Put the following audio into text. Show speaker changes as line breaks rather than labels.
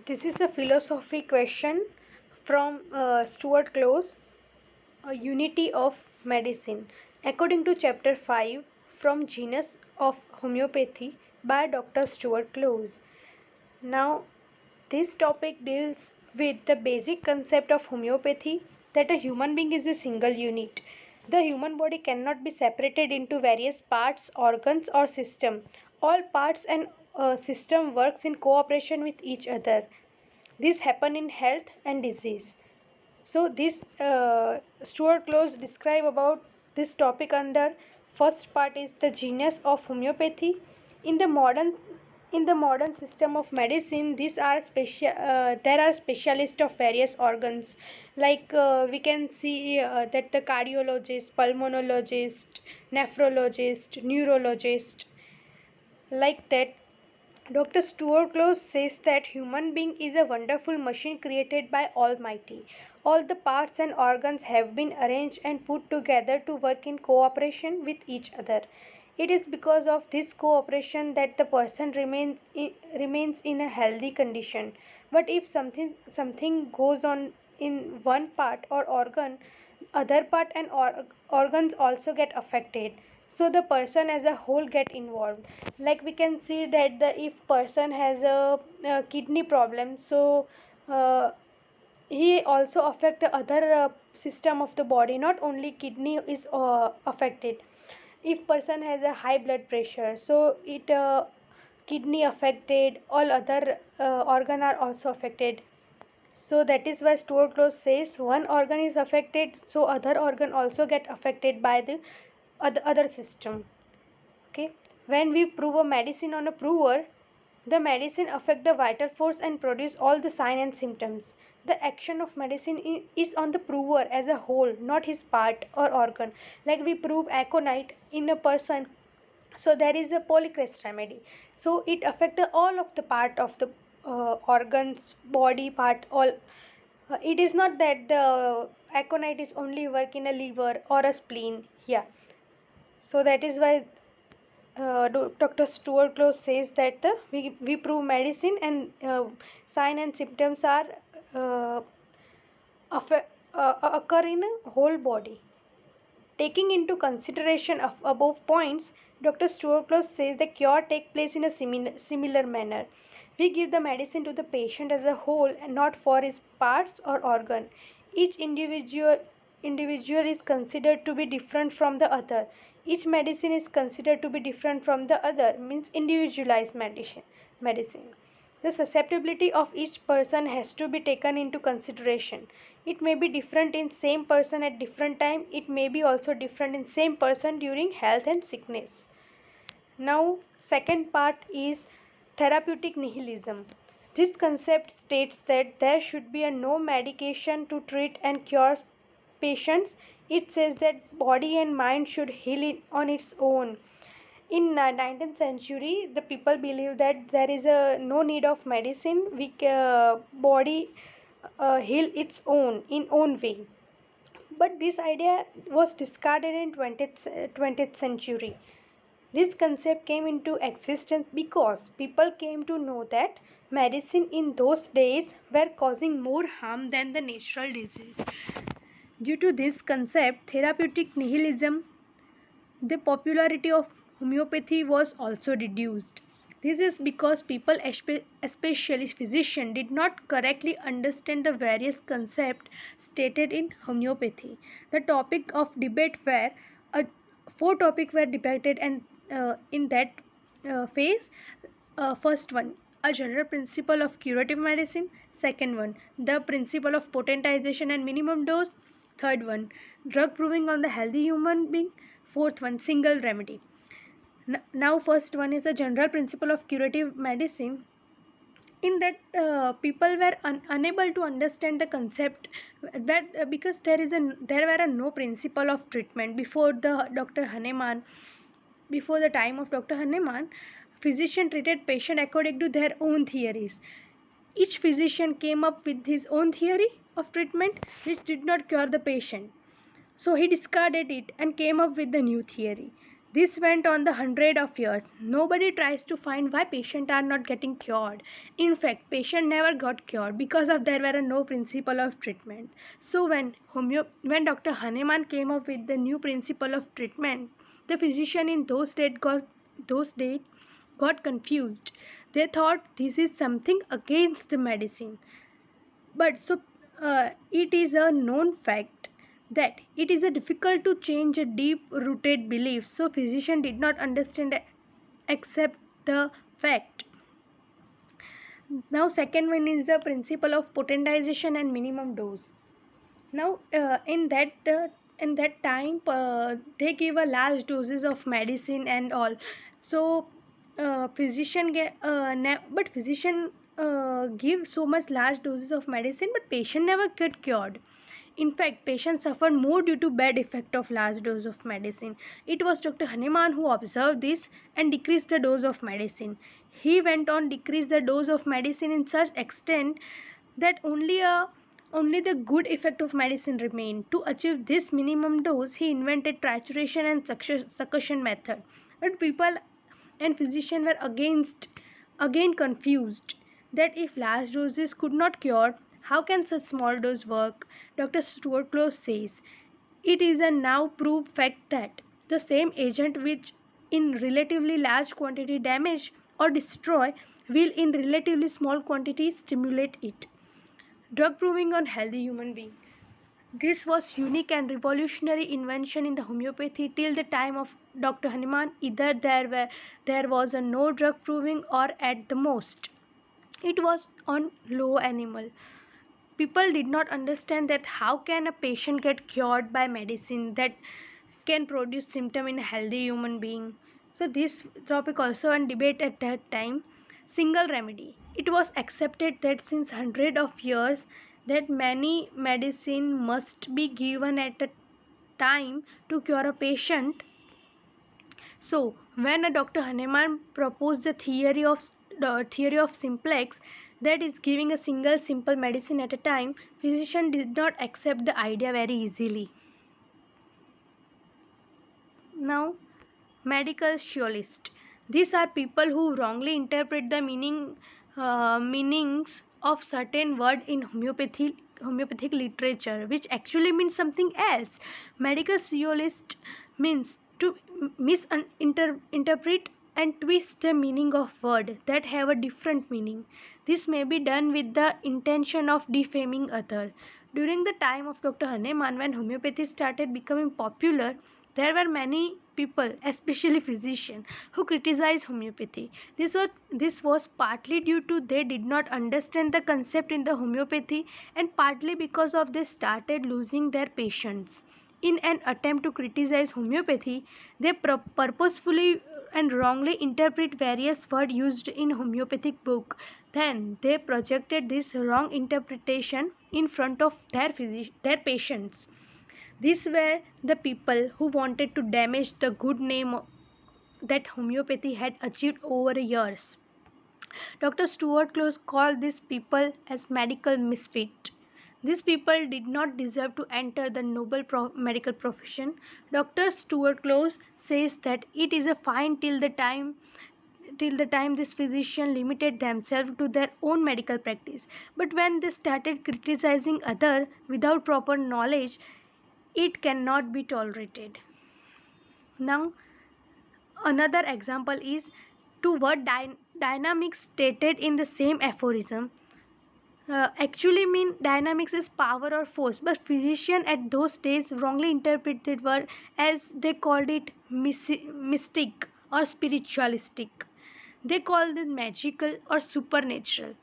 This is a philosophy question from Stuart, a unity of medicine. According to chapter 5 from Genus of Homeopathy by Dr. Stuart. Now, this topic deals with the basic concept of homeopathy, that a human being is a single unit. The human body cannot be separated into various parts, organs or system. All parts and system works in cooperation with each other. This happen in health and disease. So this Stuart Close describe about this topic under first part is the genius of homeopathy. In the modern system of medicine, there are specialists of various organs, like we can see that the cardiologist, pulmonologist, nephrologist, neurologist, like that. Dr. Stuart Close says that human being is a wonderful machine created by Almighty. All the parts and organs have been arranged and put together to work in cooperation with each other. It is because of this cooperation that the person remains in a healthy condition. But if something goes on in one part or organ, other part and organs also get affected, so the person as a whole get involved. Like we can see that the if person has a kidney problem, so uh, he also affect the other system of the body, not only kidney is affected. If person has a high blood pressure, so it kidney affected, all other organ are also affected. So that is why Stuart Close says one organ is affected, so other organ also get affected by the other system. Okay, when we prove a medicine on a prover, the medicine affect the vital force and produce all the sign and symptoms. The action of medicine is on the prover as a whole, not his part or organ. Like we prove aconite in a person, so there is a polycrest remedy, so it affect all of the part of the organs, body part, all. It is not that the aconite is only work in a liver or a spleen. Yeah, so that is why Dr. Stuart Close says that we prove medicine and sign and symptoms are uh, occur in a whole body. Taking into consideration of above points, Dr. Stuart Close says the cure takes place in a similar manner. We give the medicine to the patient as a whole and not for his parts or organ. Each individual is considered to be different from the other. Each medicine is considered to be different from the other, means individualized medicine. The susceptibility of each person has to be taken into consideration. It may be different in same person at different time. It may be also different in same person during health and sickness. Now, second part is therapeutic nihilism. This concept states that there should be no medication to treat and cure patients. It says that body and mind should heal on its own. In 19th century, the people believe that there is no need of medicine. Body heal its own in own way. But this idea was discarded in 20th century. This concept came into existence because people came to know that medicine in those days were causing more harm than the natural disease. Due to this concept, therapeutic nihilism, the popularity of homeopathy was also reduced. This is because people, especially physicians, did not correctly understand the various concepts stated in homeopathy. The topic of debate were four topics were debated, and in that phase, first one, a general principle of curative medicine. Second one, the principle of potentization and minimum dose. Third one, drug proving on the healthy human being. Fourth one, single remedy. Now first one is a general principle of curative medicine. In that people were unable to understand the concept that because there were no principle of treatment before before the time of Dr. Hahnemann. Physician treated patient according to their own theories. Each physician came up with his own theory of treatment which did not cure the patient, so he discarded it and came up with the new theory. This went on the hundred of years. Nobody tries to find why patients are not getting cured. In fact, patient never got cured because of there were no principle of treatment. So when Dr. Hahnemann came up with the new principle of treatment, the physician in those days got confused. They thought this is something against the medicine. But it is a known fact that it is a difficult to change a deep rooted belief, so physician did not understand accept the fact. Now second one is the principle of potentization and minimum dose. Now in that time they give a large doses of medicine and all. So physician give so much large doses of medicine, but patient never get cured. In fact, patients suffered more due to bad effect of large dose of medicine. It was Dr. Hahnemann who observed this and decreased the dose of medicine. He went on decrease the dose of medicine in such extent that only the good effect of medicine remained. To achieve this minimum dose, he invented trituration and succussion method. But people and physicians were again confused that if large doses could not cure, how can such small dose work? Dr. Stuart says it is a now proved fact that the same agent which in relatively large quantity damage or destroy will in relatively small quantity stimulate it. Drug proving on healthy human being. This was unique and revolutionary invention in the homeopathy till the time of Dr. Hahnemann. Either there was a no drug proving or at the most it was on low animal. People did not understand that how can a patient get cured by medicine that can produce symptom in a healthy human being. So this topic also on debate at that time. Single remedy. It was accepted that since hundred of years that many medicine must be given at a time to cure a patient. So when a Dr. Hahnemann proposed the theory of simplex, that is giving a single simple medicine at a time, physician did not accept the idea very easily. Now, medical surrealists. These are people who wrongly interpret the meanings of certain word in homeopathic literature, which actually means something else. Medical surrealist means to misinterpret and twist the meaning of word that have a different meaning. This may be done with the intention of defaming other. During the time of Dr. Hahnemann, when homeopathy started becoming popular, there were many people, especially physicians, who criticized homeopathy. This was partly due to they did not understand the concept in the homeopathy, and partly because of they started losing their patients. In an attempt to criticize homeopathy, they purposefully and wrongly interpret various words used in homeopathic book. Then they projected this wrong interpretation in front of their patients. These were the people who wanted to damage the good name that homeopathy had achieved over years. Dr. Stuart called these people as medical misfit. These people did not deserve to enter the noble medical profession. Dr. Stuart says that it is a fine till the time this physician limited themselves to their own medical practice, but when they started criticizing other without proper knowledge, it cannot be tolerated. Now, another example is two word dynamics stated in the same aphorism actually mean dynamics is power or force, but physicians at those days wrongly interpreted word as they called it mystic or spiritualistic. They called it magical or supernatural.